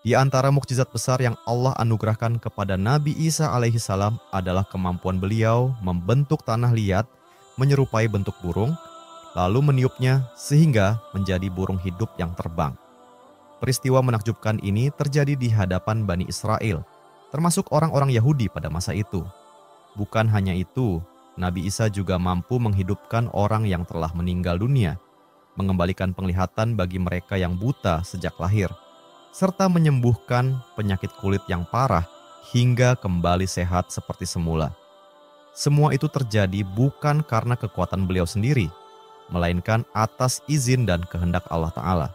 Di antara mukjizat besar yang Allah anugerahkan kepada Nabi Isa alaihissalam adalah kemampuan beliau membentuk tanah liat menyerupai bentuk burung, lalu meniupnya sehingga menjadi burung hidup yang terbang. Peristiwa menakjubkan ini terjadi di hadapan Bani Israel, termasuk orang-orang Yahudi pada masa itu. Bukan hanya itu, Nabi Isa juga mampu menghidupkan orang yang telah meninggal dunia, mengembalikan penglihatan bagi mereka yang buta sejak lahir, serta menyembuhkan penyakit kulit yang parah hingga kembali sehat seperti semula. Semua itu terjadi bukan karena kekuatan beliau sendiri, melainkan atas izin dan kehendak Allah Ta'ala.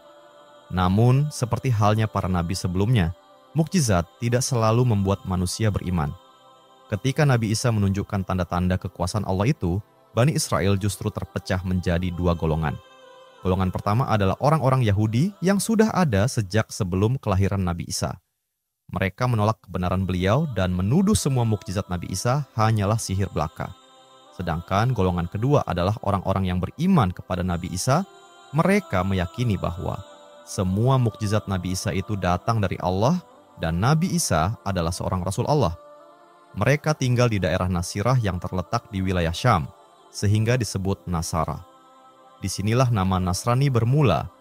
Namun, seperti halnya para nabi sebelumnya, mukjizat tidak selalu membuat manusia beriman. Ketika Nabi Isa menunjukkan tanda-tanda kekuasaan Allah itu, Bani Israel justru terpecah menjadi dua golongan. Golongan pertama adalah orang-orang Yahudi yang sudah ada sejak sebelum kelahiran Nabi Isa. Mereka menolak kebenaran beliau dan menuduh semua mukjizat Nabi Isa hanyalah sihir belaka. Sedangkan golongan kedua adalah orang-orang yang beriman kepada Nabi Isa. Mereka meyakini bahwa semua mukjizat Nabi Isa itu datang dari Allah dan Nabi Isa adalah seorang Rasul Allah. Mereka tinggal di daerah Nasirah yang terletak di wilayah Syam, sehingga disebut Nasara. Disinilah nama Nasrani bermula,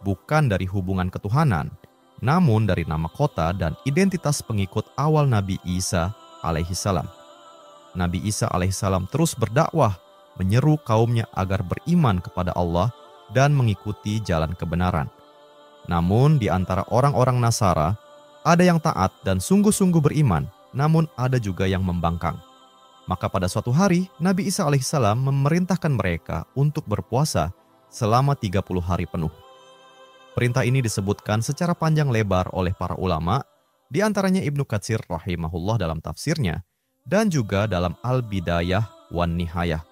bukan dari hubungan ketuhanan, namun dari nama kota dan identitas pengikut awal Nabi Isa alaihissalam. Nabi Isa alaihissalam terus berdakwah, menyeru kaumnya agar beriman kepada Allah dan mengikuti jalan kebenaran. Namun di antara orang-orang Nasara, ada yang taat dan sungguh-sungguh beriman, namun ada juga yang membangkang. Maka pada suatu hari, Nabi Isa alaihissalam memerintahkan mereka untuk berpuasa selama 30 hari penuh. Perintah ini disebutkan secara panjang lebar oleh para ulama, di antaranya Ibnu Katsir rahimahullah dalam tafsirnya, dan juga dalam Al-Bidayah wan Nihayah.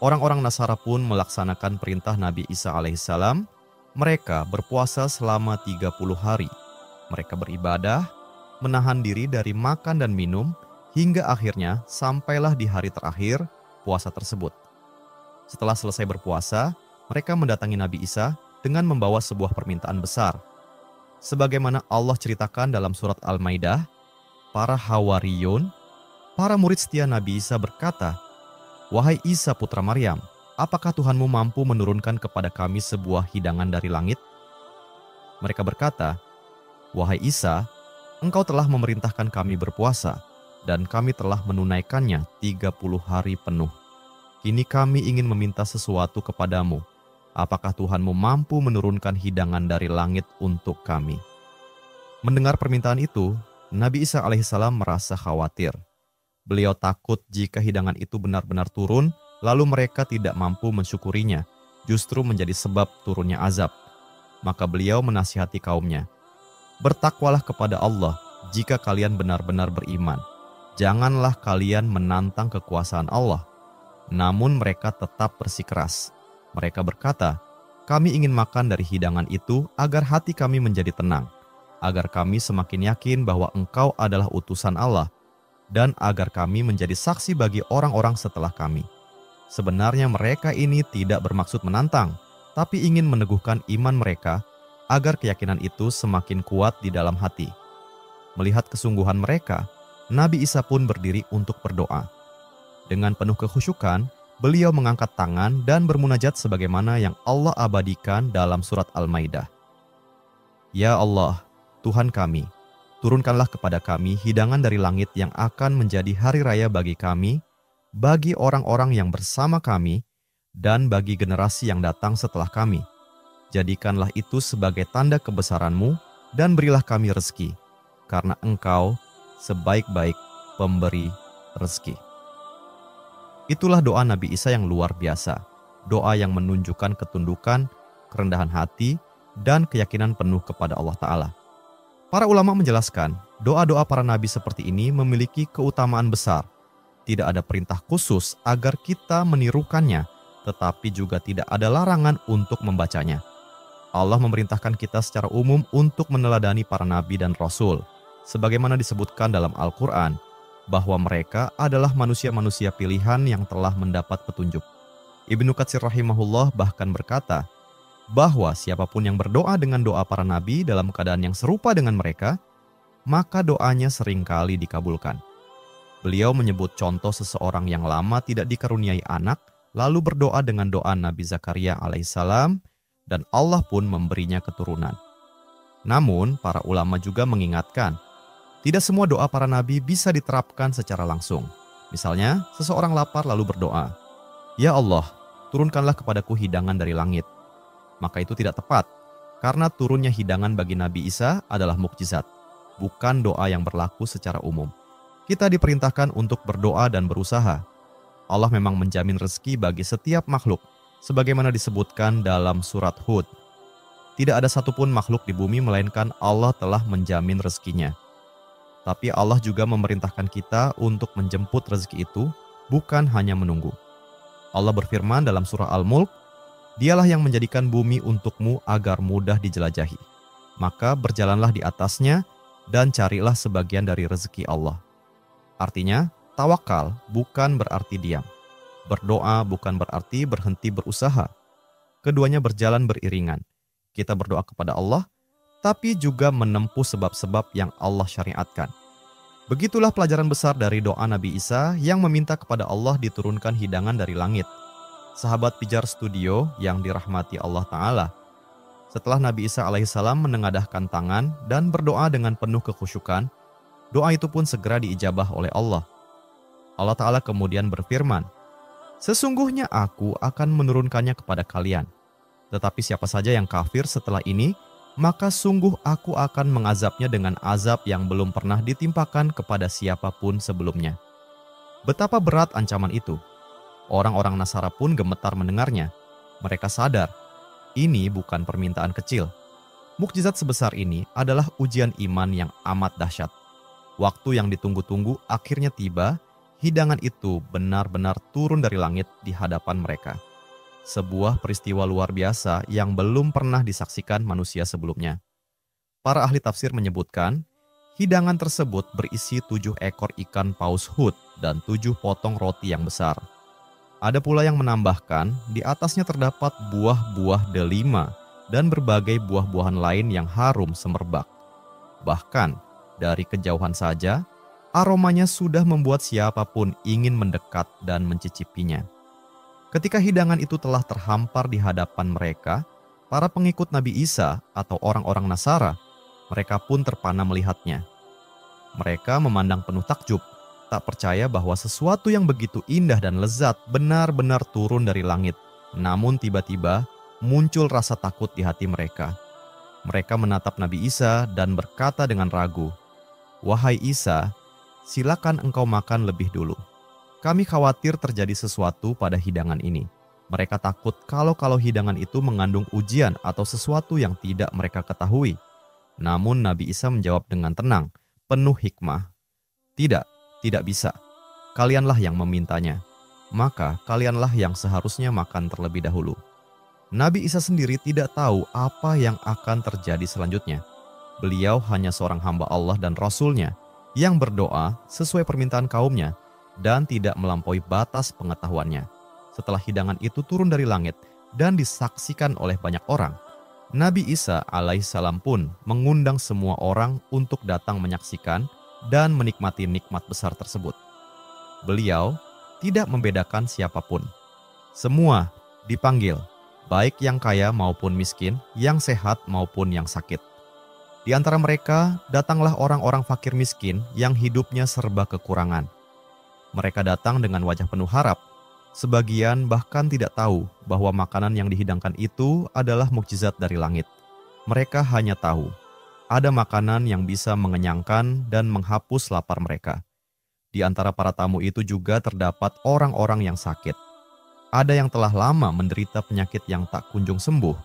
Orang-orang Nasara pun melaksanakan perintah Nabi Isa alaihissalam. Mereka berpuasa selama 30 hari. Mereka beribadah, menahan diri dari makan dan minum, hingga akhirnya sampailah di hari terakhir puasa tersebut. Setelah selesai berpuasa, mereka mendatangi Nabi Isa dengan membawa sebuah permintaan besar. Sebagaimana Allah ceritakan dalam surat Al-Maidah, para Hawariyun, para murid setia Nabi Isa berkata, "Wahai Isa putra Maryam, apakah Tuhanmu mampu menurunkan kepada kami sebuah hidangan dari langit?" Mereka berkata, "Wahai Isa, engkau telah memerintahkan kami berpuasa, dan kami telah menunaikannya 30 hari penuh. Kini kami ingin meminta sesuatu kepadamu. Apakah Tuhanmu mampu menurunkan hidangan dari langit untuk kami?" Mendengar permintaan itu, Nabi Isa alaihissalam merasa khawatir. Beliau takut jika hidangan itu benar-benar turun, lalu mereka tidak mampu mensyukurinya, justru menjadi sebab turunnya azab. Maka beliau menasihati kaumnya, "Bertakwalah kepada Allah jika kalian benar-benar beriman. Janganlah kalian menantang kekuasaan Allah." Namun mereka tetap bersikeras. Mereka berkata, "Kami ingin makan dari hidangan itu agar hati kami menjadi tenang, agar kami semakin yakin bahwa Engkau adalah utusan Allah, dan agar kami menjadi saksi bagi orang-orang setelah kami." Sebenarnya mereka ini tidak bermaksud menantang, tapi ingin meneguhkan iman mereka agar keyakinan itu semakin kuat di dalam hati. Melihat kesungguhan mereka, Nabi Isa pun berdiri untuk berdoa. Dengan penuh kekhusyukan, beliau mengangkat tangan dan bermunajat sebagaimana yang Allah abadikan dalam surat Al-Maidah. "Ya Allah, Tuhan kami, turunkanlah kepada kami hidangan dari langit yang akan menjadi hari raya bagi kami, bagi orang-orang yang bersama kami, dan bagi generasi yang datang setelah kami. Jadikanlah itu sebagai tanda kebesaran-Mu dan berilah kami rezeki, karena Engkau sebaik-baik pemberi rezeki." Itulah doa Nabi Isa yang luar biasa, doa yang menunjukkan ketundukan, kerendahan hati, dan keyakinan penuh kepada Allah Ta'ala. Para ulama menjelaskan, doa-doa para nabi seperti ini memiliki keutamaan besar. Tidak ada perintah khusus agar kita menirukannya, tetapi juga tidak ada larangan untuk membacanya. Allah memerintahkan kita secara umum untuk meneladani para nabi dan rasul, sebagaimana disebutkan dalam Al-Quran, bahwa mereka adalah manusia-manusia pilihan yang telah mendapat petunjuk. Ibnu Katsir rahimahullah bahkan berkata, bahwa siapapun yang berdoa dengan doa para nabi dalam keadaan yang serupa dengan mereka, maka doanya seringkali dikabulkan. Beliau menyebut contoh seseorang yang lama tidak dikaruniai anak, lalu berdoa dengan doa Nabi Zakaria alaihissalam, dan Allah pun memberinya keturunan. Namun, para ulama juga mengingatkan, tidak semua doa para nabi bisa diterapkan secara langsung. Misalnya, seseorang lapar lalu berdoa, "Ya Allah, turunkanlah kepadaku hidangan dari langit." Maka itu tidak tepat, karena turunnya hidangan bagi Nabi Isa adalah mukjizat, bukan doa yang berlaku secara umum. Kita diperintahkan untuk berdoa dan berusaha. Allah memang menjamin rezeki bagi setiap makhluk, sebagaimana disebutkan dalam surat Hud. Tidak ada satupun makhluk di bumi melainkan Allah telah menjamin rezekinya. Tapi Allah juga memerintahkan kita untuk menjemput rezeki itu, bukan hanya menunggu. Allah berfirman dalam surah Al-Mulk, "Dialah yang menjadikan bumi untukmu agar mudah dijelajahi. Maka berjalanlah di atasnya dan carilah sebagian dari rezeki Allah." Artinya, tawakal bukan berarti diam. Berdoa bukan berarti berhenti berusaha. Keduanya berjalan beriringan. Kita berdoa kepada Allah, tapi juga menempuh sebab-sebab yang Allah syariatkan. Begitulah pelajaran besar dari doa Nabi Isa yang meminta kepada Allah diturunkan hidangan dari langit. Sahabat Pijar Studio yang dirahmati Allah Ta'ala, setelah Nabi Isa alaihissalam menengadahkan tangan dan berdoa dengan penuh kekhusyukan, doa itu pun segera diijabah oleh Allah. Allah Ta'ala kemudian berfirman, "Sesungguhnya aku akan menurunkannya kepada kalian. Tetapi siapa saja yang kafir setelah ini, maka sungguh aku akan mengazabnya dengan azab yang belum pernah ditimpakan kepada siapapun sebelumnya." Betapa berat ancaman itu. Orang-orang Nasara pun gemetar mendengarnya. Mereka sadar, ini bukan permintaan kecil. Mukjizat sebesar ini adalah ujian iman yang amat dahsyat. Waktu yang ditunggu-tunggu akhirnya tiba, hidangan itu benar-benar turun dari langit di hadapan mereka. Sebuah peristiwa luar biasa yang belum pernah disaksikan manusia sebelumnya. Para ahli tafsir menyebutkan, hidangan tersebut berisi 7 ekor ikan paus hut dan 7 potong roti yang besar. Ada pula yang menambahkan, di atasnya terdapat buah-buah delima dan berbagai buah-buahan lain yang harum semerbak. Bahkan, dari kejauhan saja, aromanya sudah membuat siapapun ingin mendekat dan mencicipinya. Ketika hidangan itu telah terhampar di hadapan mereka, para pengikut Nabi Isa atau orang-orang Nasara, mereka pun terpana melihatnya. Mereka memandang penuh takjub, tak percaya bahwa sesuatu yang begitu indah dan lezat benar-benar turun dari langit. Namun tiba-tiba muncul rasa takut di hati mereka. Mereka menatap Nabi Isa dan berkata dengan ragu, "Wahai Isa, silakan engkau makan lebih dulu. Kami khawatir terjadi sesuatu pada hidangan ini." Mereka takut kalau hidangan itu mengandung ujian atau sesuatu yang tidak mereka ketahui. Namun Nabi Isa menjawab dengan tenang, penuh hikmah, Tidak bisa. Kalianlah yang memintanya. Maka kalianlah yang seharusnya makan terlebih dahulu." Nabi Isa sendiri tidak tahu apa yang akan terjadi selanjutnya. Beliau hanya seorang hamba Allah dan Rasul-Nya yang berdoa sesuai permintaan kaumnya dan tidak melampaui batas pengetahuannya. Setelah hidangan itu turun dari langit dan disaksikan oleh banyak orang, Nabi Isa alaihissalam pun mengundang semua orang untuk datang menyaksikan dan menikmati nikmat besar tersebut. Beliau tidak membedakan siapapun. Semua dipanggil, baik yang kaya maupun miskin, yang sehat maupun yang sakit. Di antara mereka datanglah orang-orang fakir miskin yang hidupnya serba kekurangan. Mereka datang dengan wajah penuh harap. Sebagian bahkan tidak tahu bahwa makanan yang dihidangkan itu adalah mukjizat dari langit. Mereka hanya tahu ada makanan yang bisa mengenyangkan dan menghapus lapar mereka. Di antara para tamu itu juga terdapat orang-orang yang sakit. Ada yang telah lama menderita penyakit yang tak kunjung sembuh.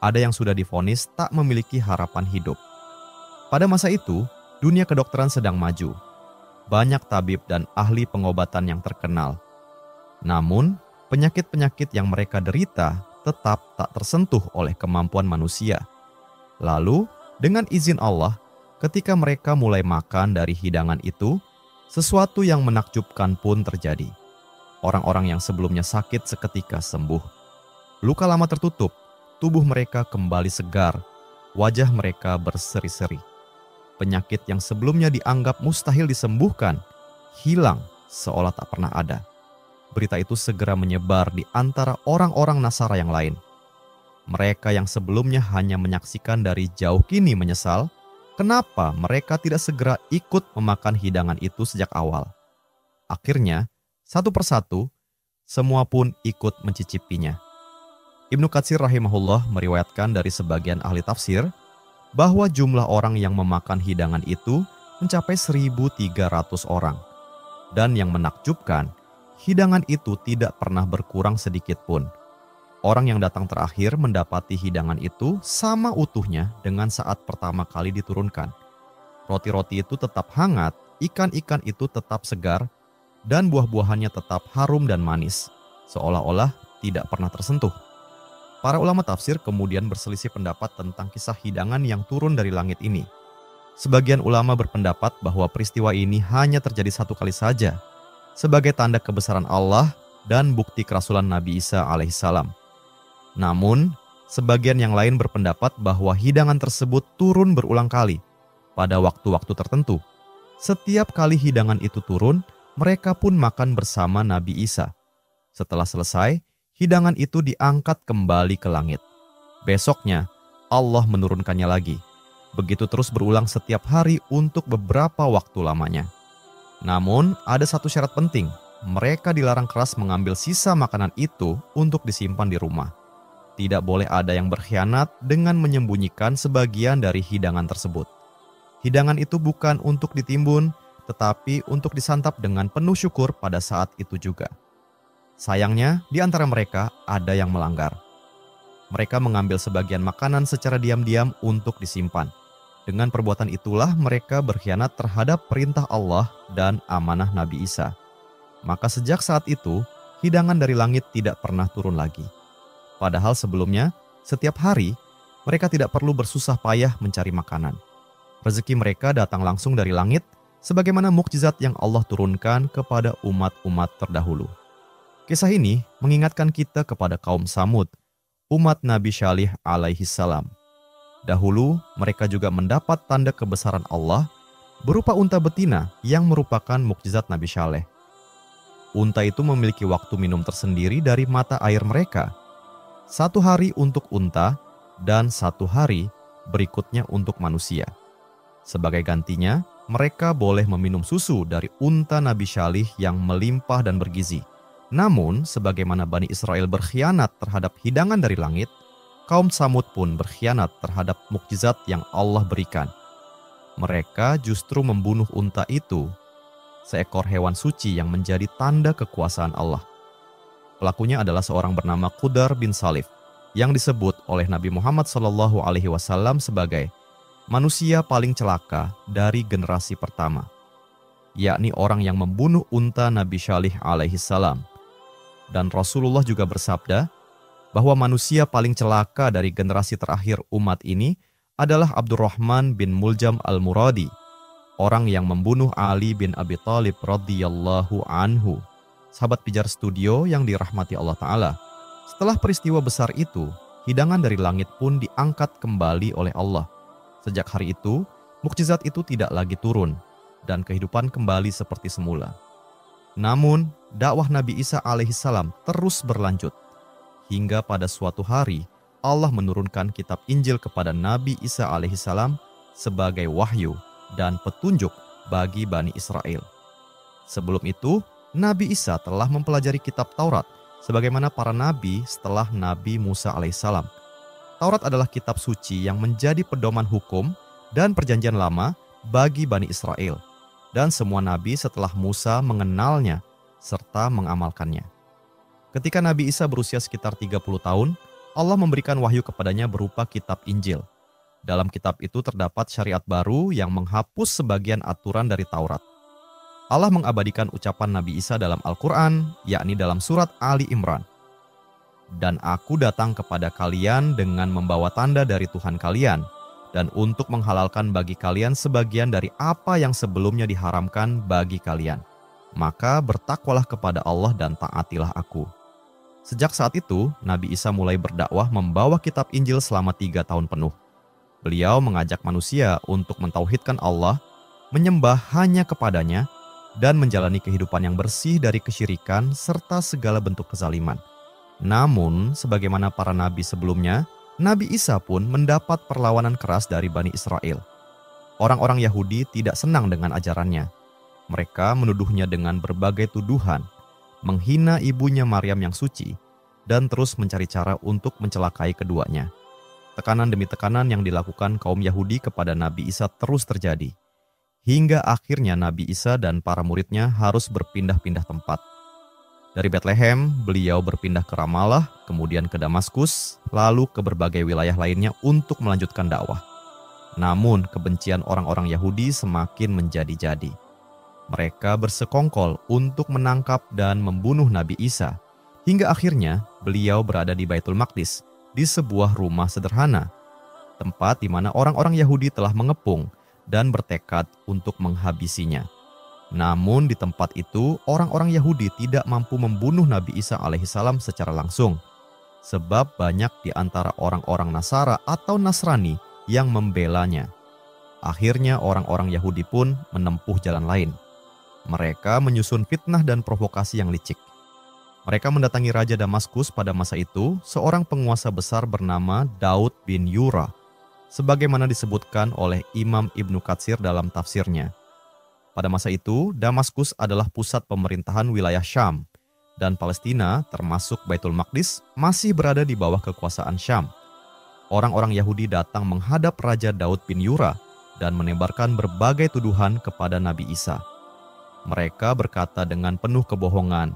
Ada yang sudah divonis tak memiliki harapan hidup. Pada masa itu, dunia kedokteran sedang maju. Banyak tabib dan ahli pengobatan yang terkenal. Namun, penyakit-penyakit yang mereka derita tetap tak tersentuh oleh kemampuan manusia. Lalu, dengan izin Allah, ketika mereka mulai makan dari hidangan itu, sesuatu yang menakjubkan pun terjadi. Orang-orang yang sebelumnya sakit seketika sembuh. Luka lama tertutup, tubuh mereka kembali segar, wajah mereka berseri-seri. Penyakit yang sebelumnya dianggap mustahil disembuhkan, hilang seolah tak pernah ada. Berita itu segera menyebar di antara orang-orang Nasara yang lain. Mereka yang sebelumnya hanya menyaksikan dari jauh kini menyesal, kenapa mereka tidak segera ikut memakan hidangan itu sejak awal. Akhirnya, satu persatu, semua pun ikut mencicipinya. Ibnu Katsir rahimahullah meriwayatkan dari sebagian ahli tafsir bahwa jumlah orang yang memakan hidangan itu mencapai 1.300 orang. Dan yang menakjubkan, hidangan itu tidak pernah berkurang sedikit pun. Orang yang datang terakhir mendapati hidangan itu sama utuhnya dengan saat pertama kali diturunkan. Roti-roti itu tetap hangat, ikan-ikan itu tetap segar, dan buah-buahannya tetap harum dan manis, seolah-olah tidak pernah tersentuh. Para ulama tafsir kemudian berselisih pendapat tentang kisah hidangan yang turun dari langit ini. Sebagian ulama berpendapat bahwa peristiwa ini hanya terjadi satu kali saja, sebagai tanda kebesaran Allah dan bukti kerasulan Nabi Isa alaihissalam. Namun, sebagian yang lain berpendapat bahwa hidangan tersebut turun berulang kali pada waktu-waktu tertentu. Setiap kali hidangan itu turun, mereka pun makan bersama Nabi Isa. Setelah selesai, hidangan itu diangkat kembali ke langit. Besoknya, Allah menurunkannya lagi. Begitu terus berulang setiap hari untuk beberapa waktu lamanya. Namun, ada satu syarat penting. Mereka dilarang keras mengambil sisa makanan itu untuk disimpan di rumah. Tidak boleh ada yang berkhianat dengan menyembunyikan sebagian dari hidangan tersebut. Hidangan itu bukan untuk ditimbun, tetapi untuk disantap dengan penuh syukur pada saat itu juga. Sayangnya, di antara mereka ada yang melanggar. Mereka mengambil sebagian makanan secara diam-diam untuk disimpan. Dengan perbuatan itulah mereka berkhianat terhadap perintah Allah dan amanah Nabi Isa. Maka sejak saat itu, hidangan dari langit tidak pernah turun lagi. Padahal sebelumnya, setiap hari, mereka tidak perlu bersusah payah mencari makanan. Rezeki mereka datang langsung dari langit, sebagaimana mukjizat yang Allah turunkan kepada umat-umat terdahulu. Kisah ini mengingatkan kita kepada kaum Samud, umat Nabi Syalih alaihissalam. Dahulu, mereka juga mendapat tanda kebesaran Allah berupa unta betina yang merupakan mukjizat Nabi Syaleh. Unta itu memiliki waktu minum tersendiri dari mata air mereka. 1 hari untuk unta dan 1 hari berikutnya untuk manusia. Sebagai gantinya, mereka boleh meminum susu dari unta Nabi Syalih yang melimpah dan bergizi. Namun, sebagaimana Bani Israel berkhianat terhadap hidangan dari langit, kaum Samud pun berkhianat terhadap mukjizat yang Allah berikan. Mereka justru membunuh unta itu, seekor hewan suci yang menjadi tanda kekuasaan Allah. Pelakunya adalah seorang bernama Qudar bin Salif, yang disebut oleh Nabi Muhammad SAW sebagai manusia paling celaka dari generasi pertama, yakni orang yang membunuh unta Nabi Syalih alaihissalam. Dan Rasulullah juga bersabda bahwa manusia paling celaka dari generasi terakhir umat ini adalah Abdurrahman bin Muljam al-Muradi, orang yang membunuh Ali bin Abi Thalib radhiyallahu anhu, sahabat pijar studio yang dirahmati Allah Ta'ala. Setelah peristiwa besar itu, hidangan dari langit pun diangkat kembali oleh Allah. Sejak hari itu, mukjizat itu tidak lagi turun, dan kehidupan kembali seperti semula. Namun, dakwah Nabi Isa alaihissalam terus berlanjut. Hingga pada suatu hari, Allah menurunkan kitab Injil kepada Nabi Isa alaihissalam sebagai wahyu dan petunjuk bagi Bani Israel. Sebelum itu, Nabi Isa telah mempelajari kitab Taurat sebagaimana para nabi setelah Nabi Musa alaihissalam. Taurat adalah kitab suci yang menjadi pedoman hukum dan perjanjian lama bagi Bani Israel, dan semua nabi setelah Musa mengenalnya serta mengamalkannya. Ketika Nabi Isa berusia sekitar 30 tahun, Allah memberikan wahyu kepadanya berupa kitab Injil. Dalam kitab itu terdapat syariat baru yang menghapus sebagian aturan dari Taurat. Allah mengabadikan ucapan Nabi Isa dalam Al-Quran, yakni dalam surat Ali Imran. Dan aku datang kepada kalian dengan membawa tanda dari Tuhan kalian, dan untuk menghalalkan bagi kalian sebagian dari apa yang sebelumnya diharamkan bagi kalian. Maka bertakwalah kepada Allah dan taatilah aku. Sejak saat itu, Nabi Isa mulai berdakwah membawa kitab Injil selama 3 tahun penuh. Beliau mengajak manusia untuk mentauhidkan Allah, menyembah hanya kepadanya, dan menjalani kehidupan yang bersih dari kesyirikan serta segala bentuk kezaliman. Namun, sebagaimana para nabi sebelumnya, Nabi Isa pun mendapat perlawanan keras dari Bani Israel. Orang-orang Yahudi tidak senang dengan ajarannya. Mereka menuduhnya dengan berbagai tuduhan, menghina ibunya Maryam yang suci, dan terus mencari cara untuk mencelakai keduanya. Tekanan demi tekanan yang dilakukan kaum Yahudi kepada Nabi Isa terus terjadi. Hingga akhirnya Nabi Isa dan para muridnya harus berpindah-pindah tempat. Dari Bethlehem, beliau berpindah ke Ramallah, kemudian ke Damaskus, lalu ke berbagai wilayah lainnya untuk melanjutkan dakwah. Namun, kebencian orang-orang Yahudi semakin menjadi-jadi. Mereka bersekongkol untuk menangkap dan membunuh Nabi Isa, hingga akhirnya beliau berada di Baitul Maqdis, di sebuah rumah sederhana, tempat di mana orang-orang Yahudi telah mengepung dan bertekad untuk menghabisinya. Namun di tempat itu orang-orang Yahudi tidak mampu membunuh Nabi Isa alaihissalam secara langsung, sebab banyak di antara orang-orang Nasara atau Nasrani yang membelanya. Akhirnya orang-orang Yahudi pun menempuh jalan lain. Mereka menyusun fitnah dan provokasi yang licik. Mereka mendatangi Raja Damaskus pada masa itu, seorang penguasa besar bernama Daud bin Yura, sebagaimana disebutkan oleh Imam Ibnu Katsir dalam tafsirnya. Pada masa itu, Damaskus adalah pusat pemerintahan wilayah Syam, dan Palestina termasuk Baitul Maqdis masih berada di bawah kekuasaan Syam. Orang-orang Yahudi datang menghadap Raja Daud bin Yura dan menebarkan berbagai tuduhan kepada Nabi Isa. Mereka berkata dengan penuh kebohongan,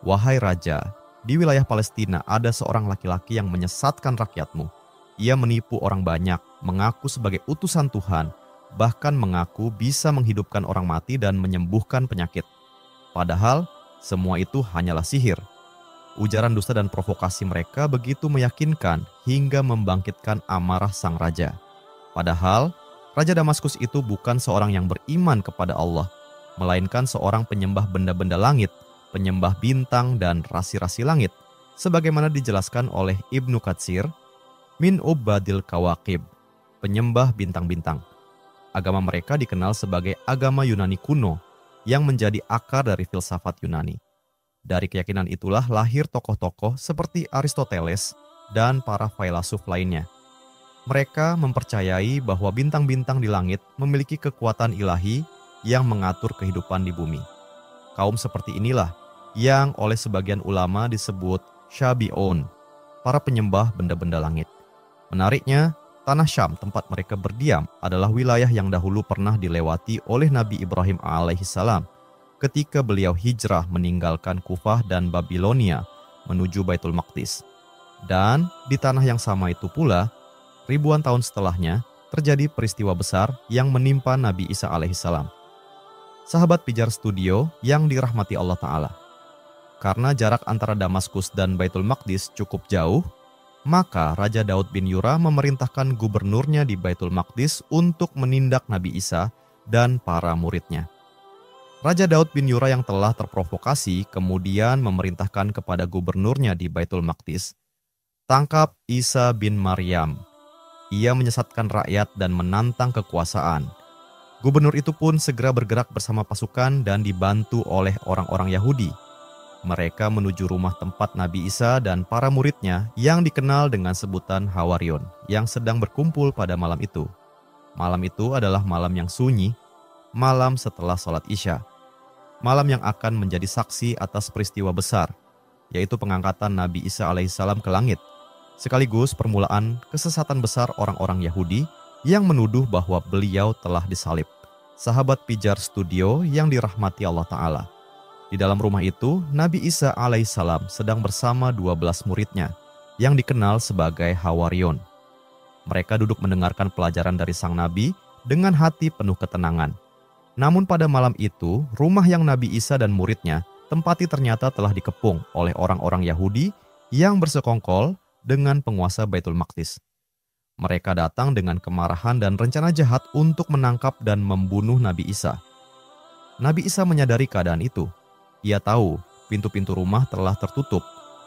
"Wahai Raja, di wilayah Palestina ada seorang laki-laki yang menyesatkan rakyatmu. Ia menipu orang banyak, mengaku sebagai utusan Tuhan, bahkan mengaku bisa menghidupkan orang mati dan menyembuhkan penyakit. Padahal semua itu hanyalah sihir." Ujaran dusta dan provokasi mereka begitu meyakinkan hingga membangkitkan amarah sang raja. Padahal Raja Damaskus itu bukan seorang yang beriman kepada Allah, melainkan seorang penyembah benda-benda langit, penyembah bintang dan rasi-rasi langit, sebagaimana dijelaskan oleh Ibnu Katsir, min ubadil kawakib, penyembah bintang-bintang. Agama mereka dikenal sebagai agama Yunani kuno yang menjadi akar dari filsafat Yunani. Dari keyakinan itulah lahir tokoh-tokoh seperti Aristoteles dan para filsuf lainnya. Mereka mempercayai bahwa bintang-bintang di langit memiliki kekuatan ilahi yang mengatur kehidupan di bumi. Kaum seperti inilah yang oleh sebagian ulama disebut Syabi'un, para penyembah benda-benda langit. Menariknya, tanah Syam tempat mereka berdiam adalah wilayah yang dahulu pernah dilewati oleh Nabi Ibrahim alaihissalam ketika beliau hijrah meninggalkan Kufah dan Babilonia menuju Baitul Maqdis. Dan di tanah yang sama itu pula, ribuan tahun setelahnya terjadi peristiwa besar yang menimpa Nabi Isa alaihissalam. Sahabat Pijar Studio yang dirahmati Allah Ta'ala. Karena jarak antara Damaskus dan Baitul Maqdis cukup jauh, maka Raja Daud bin Yura memerintahkan gubernurnya di Baitul Maqdis untuk menindak Nabi Isa dan para muridnya. Raja Daud bin Yura yang telah terprovokasi kemudian memerintahkan kepada gubernurnya di Baitul Maqdis, "Tangkap Isa bin Maryam. Ia menyesatkan rakyat dan menantang kekuasaan." Gubernur itu pun segera bergerak bersama pasukan dan dibantu oleh orang-orang Yahudi. Mereka menuju rumah tempat Nabi Isa dan para muridnya yang dikenal dengan sebutan Hawarion yang sedang berkumpul pada malam itu. Malam itu adalah malam yang sunyi, malam setelah sholat Isya. Malam yang akan menjadi saksi atas peristiwa besar, yaitu pengangkatan Nabi Isa alaihissalam ke langit, sekaligus permulaan kesesatan besar orang-orang Yahudi yang menuduh bahwa beliau telah disalib. Sahabat Pijar Studio yang dirahmati Allah Ta'ala. Di dalam rumah itu, Nabi Isa alaihissalam sedang bersama 12 muridnya yang dikenal sebagai Hawarion. Mereka duduk mendengarkan pelajaran dari sang Nabi dengan hati penuh ketenangan. Namun pada malam itu, rumah yang Nabi Isa dan muridnya tempati ternyata telah dikepung oleh orang-orang Yahudi yang bersekongkol dengan penguasa Baitul Maqdis. Mereka datang dengan kemarahan dan rencana jahat untuk menangkap dan membunuh Nabi Isa. Nabi Isa menyadari keadaan itu. Ia tahu pintu-pintu rumah telah tertutup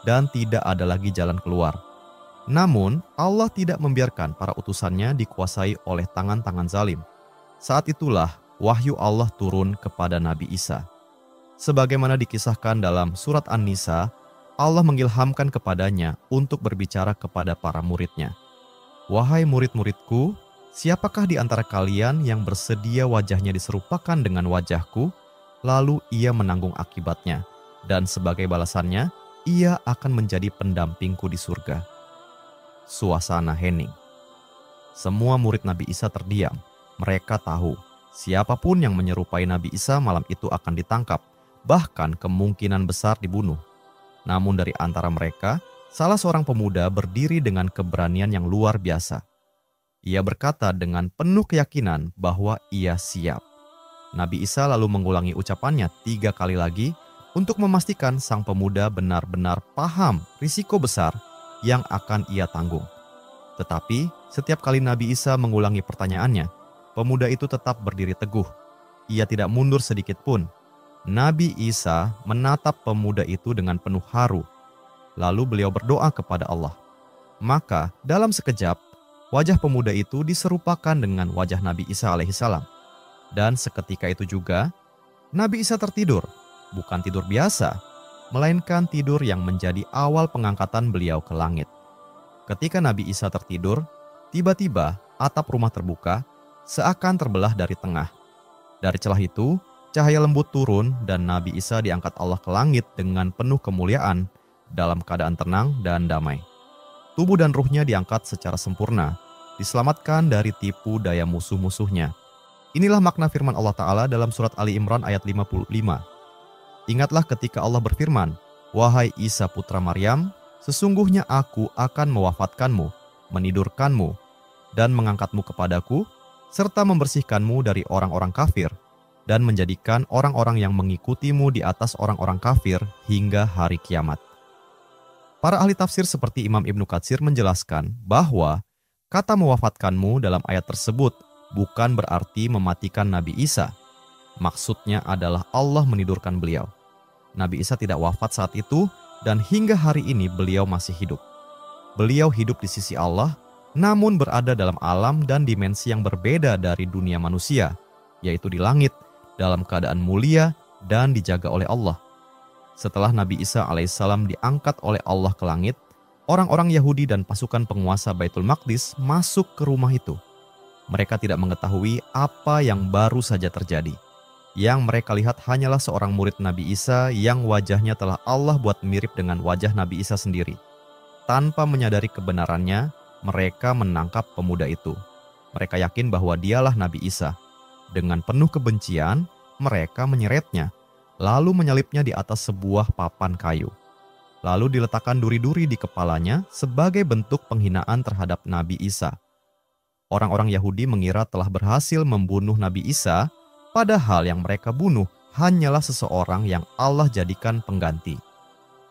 dan tidak ada lagi jalan keluar. Namun, Allah tidak membiarkan para utusannya dikuasai oleh tangan-tangan zalim. Saat itulah wahyu Allah turun kepada Nabi Isa. Sebagaimana dikisahkan dalam surat An-Nisa, Allah mengilhamkan kepadanya untuk berbicara kepada para muridnya. "Wahai murid-muridku, siapakah di antara kalian yang bersedia wajahnya diserupakan dengan wajahku, lalu ia menanggung akibatnya, dan sebagai balasannya, ia akan menjadi pendampingku di surga." Suasana hening. Semua murid Nabi Isa terdiam. Mereka tahu, siapapun yang menyerupai Nabi Isa malam itu akan ditangkap, bahkan kemungkinan besar dibunuh. Namun dari antara mereka, salah seorang pemuda berdiri dengan keberanian yang luar biasa. Ia berkata dengan penuh keyakinan bahwa ia siap. Nabi Isa lalu mengulangi ucapannya 3 kali lagi untuk memastikan sang pemuda benar-benar paham risiko besar yang akan ia tanggung. Tetapi setiap kali Nabi Isa mengulangi pertanyaannya, pemuda itu tetap berdiri teguh. Ia tidak mundur sedikit pun. Nabi Isa menatap pemuda itu dengan penuh haru. Lalu beliau berdoa kepada Allah. Maka dalam sekejap, wajah pemuda itu diserupakan dengan wajah Nabi Isa alaihissalam. Dan seketika itu juga, Nabi Isa tertidur. Bukan tidur biasa, melainkan tidur yang menjadi awal pengangkatan beliau ke langit. Ketika Nabi Isa tertidur, tiba-tiba atap rumah terbuka, seakan terbelah dari tengah. Dari celah itu, cahaya lembut turun dan Nabi Isa diangkat Allah ke langit dengan penuh kemuliaan dalam keadaan tenang dan damai. Tubuh dan ruhnya diangkat secara sempurna, diselamatkan dari tipu daya musuh-musuhnya. Inilah makna firman Allah Ta'ala dalam surat Ali Imran ayat 55. Ingatlah ketika Allah berfirman, "Wahai Isa putra Maryam, sesungguhnya aku akan mewafatkanmu, menidurkanmu, dan mengangkatmu kepadaku, serta membersihkanmu dari orang-orang kafir, dan menjadikan orang-orang yang mengikutimu di atas orang-orang kafir hingga hari kiamat." Para ahli tafsir seperti Imam Ibnu Katsir menjelaskan bahwa kata mewafatkanmu dalam ayat tersebut bukan berarti mematikan Nabi Isa. Maksudnya adalah Allah menidurkan beliau. Nabi Isa tidak wafat saat itu dan hingga hari ini beliau masih hidup. Beliau hidup di sisi Allah, namun berada dalam alam dan dimensi yang berbeda dari dunia manusia, yaitu di langit, dalam keadaan mulia dan dijaga oleh Allah. Setelah Nabi Isa alaihissalam diangkat oleh Allah ke langit, orang-orang Yahudi dan pasukan penguasa Baitul Maqdis masuk ke rumah itu. Mereka tidak mengetahui apa yang baru saja terjadi. Yang mereka lihat hanyalah seorang murid Nabi Isa yang wajahnya telah Allah buat mirip dengan wajah Nabi Isa sendiri. Tanpa menyadari kebenarannya, mereka menangkap pemuda itu. Mereka yakin bahwa dialah Nabi Isa. Dengan penuh kebencian, mereka menyeretnya, lalu menyalibnya di atas sebuah papan kayu. Lalu diletakkan duri-duri di kepalanya sebagai bentuk penghinaan terhadap Nabi Isa. Orang-orang Yahudi mengira telah berhasil membunuh Nabi Isa, padahal yang mereka bunuh hanyalah seseorang yang Allah jadikan pengganti.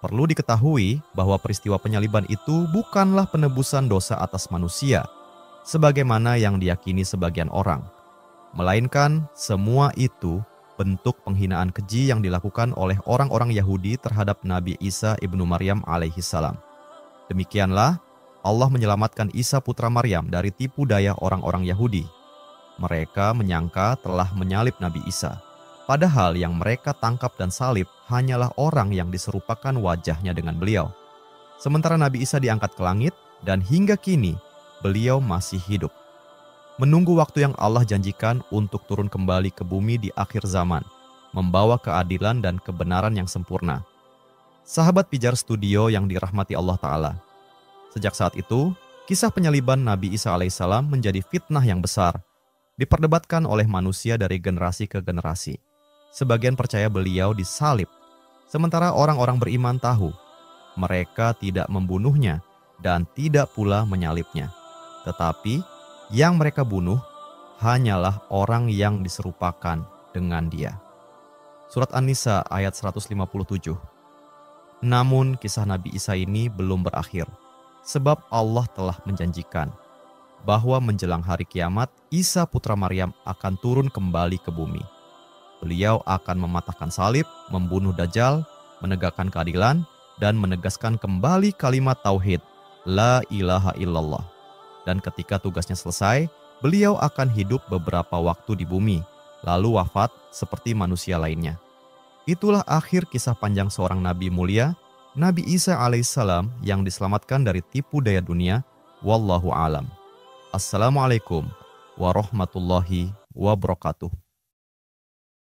Perlu diketahui bahwa peristiwa penyaliban itu bukanlah penebusan dosa atas manusia, sebagaimana yang diyakini sebagian orang. Melainkan semua itu bentuk penghinaan keji yang dilakukan oleh orang-orang Yahudi terhadap Nabi Isa ibnu Maryam alaihissalam. Demikianlah Allah menyelamatkan Isa putra Maryam dari tipu daya orang-orang Yahudi. Mereka menyangka telah menyalib Nabi Isa, padahal yang mereka tangkap dan salib hanyalah orang yang diserupakan wajahnya dengan beliau. Sementara Nabi Isa diangkat ke langit dan hingga kini beliau masih hidup. Menunggu waktu yang Allah janjikan untuk turun kembali ke bumi di akhir zaman, membawa keadilan dan kebenaran yang sempurna. Sahabat Pijar Studio yang dirahmati Allah Ta'ala, sejak saat itu, kisah penyaliban Nabi Isa alaihissalam menjadi fitnah yang besar, diperdebatkan oleh manusia dari generasi ke generasi. Sebagian percaya beliau disalib, sementara orang-orang beriman tahu mereka tidak membunuhnya dan tidak pula menyalibnya. Tetapi yang mereka bunuh hanyalah orang yang diserupakan dengan dia. Surat An-Nisa ayat 157. Namun kisah Nabi Isa ini belum berakhir, sebab Allah telah menjanjikan bahwa menjelang hari kiamat, Isa putra Maryam akan turun kembali ke bumi. Beliau akan mematahkan salib, membunuh Dajjal, menegakkan keadilan, dan menegaskan kembali kalimat tauhid, La ilaha illallah. Dan ketika tugasnya selesai, beliau akan hidup beberapa waktu di bumi, lalu wafat seperti manusia lainnya. Itulah akhir kisah panjang seorang nabi mulia, Nabi Isa alaihissalam yang diselamatkan dari tipu daya dunia. Wallahu alam. Assalamualaikum warahmatullahi wabarakatuh.